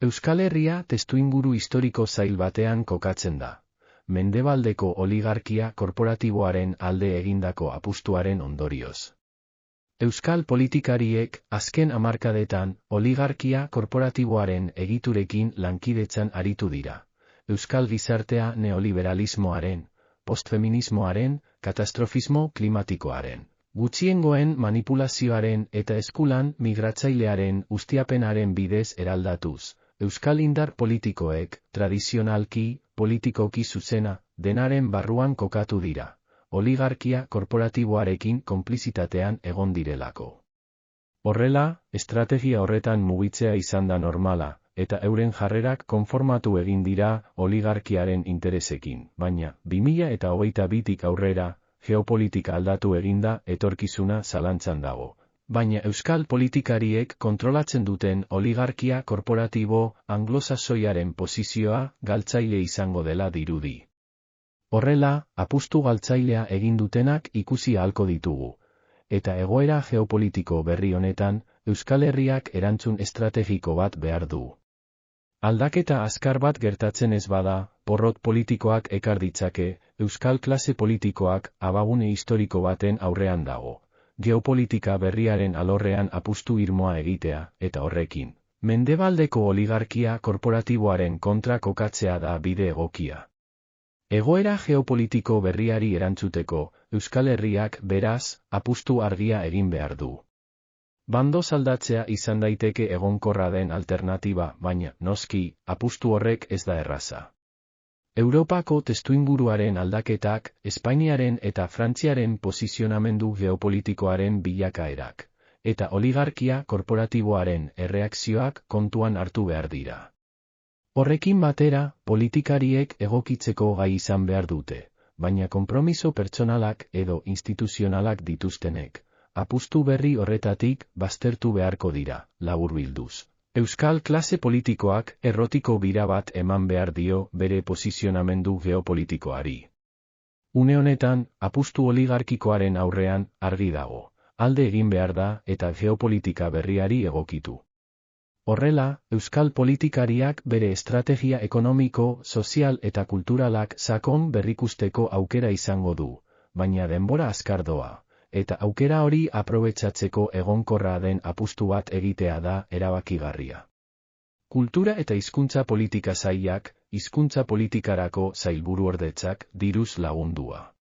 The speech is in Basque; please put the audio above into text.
Euskal Herria testuinguru historiko zail batean kokatzen da. Mendebaldeko oligarkia korporatiboaren alde egindako apustuaren ondorioz. Euskal politikariek azken hamarkadetan oligarkia korporatiboaren egiturekin lankidetzan aritu dira. Euskal gizartea neoliberalismoaren, postfeminismoaren, katastrofismo klimatikoaren, gutxiengoen manipulazioaren eta eskulan migratzailearen ustiapenaren bidez eraldatuz, euskal indar politikoek, tradizionalki, politikoki zuzena, denaren barruan kokatu dira, oligarkia korporatiboarekin konplizitatean egon direlako. Horrela, estrategia horretan mugitzea izan da normala, eta euren jarrerak konformatu egin dira oligarkiaren interesekin, baina 2022tik aurrera, geopolitika aldatu eginda etorkizuna zalantzan dago. Baina euskal politikariek kontrolatzen duten oligarkia korporatibo anglosaxoiaren posizioa galtzaile izango dela dirudi. Horrela, apustu galtzailea egin dutenak ikusi ahalko ditugu. Eta egoera geopolitiko berri honetan, Euskal Herriak erantzun estrategiko bat behar du. Aldaketa azkar bat gertatzen ez bada, porrot politikoak ekar ditzake, euskal klase politikoak abagune historiko baten aurrean dago. Geopolitika berriaren alorrean apustu irmoa egitea, eta horrekin, mendebaldeko oligarkia korporatiboaren kontra kokatzea da bide egokia. Egoera geopolitiko berriari erantzuteko, Euskal Herriak beraz, apustu argia egin behar du. Bandoz aldatzea izan daiteke egonkorra den alternatiba, baina, noski, apustu horrek ez da erraza. Europako testuinguruaren aldaketak, Espainiaren eta Frantziaren posizionamendu geopolitikoaren bilakaerak, eta oligarkia korporatiboaren erreakzioak kontuan hartu behar dira. Horrekin batera, politikariek egokitzeko gai izan behar dute, baina konpromiso pertsonalak edo instituzionalak dituztenek, apustu berri horretatik baztertu beharko dira, laburbilduz. Euskal klase politikoak errotiko bira bat eman behar dio bere posizionamendu geopolitikoari. Une honetan, apustu oligarkikoaren aurrean argi dago, alde egin behar da eta geopolitika berriari egokitu. Horrela, euskal politikariak bere estrategia ekonomiko, sozial eta kulturalak sakon berrikusteko aukera izango du, baina denbora azkar doa. Eta aukera hori aprobetxatzeko egonkorra den apustu bat egitea da erabakigarria. Kultura eta hizkuntza politika sailak, hizkuntza politikarako sailburuordetzak diruz lagundua.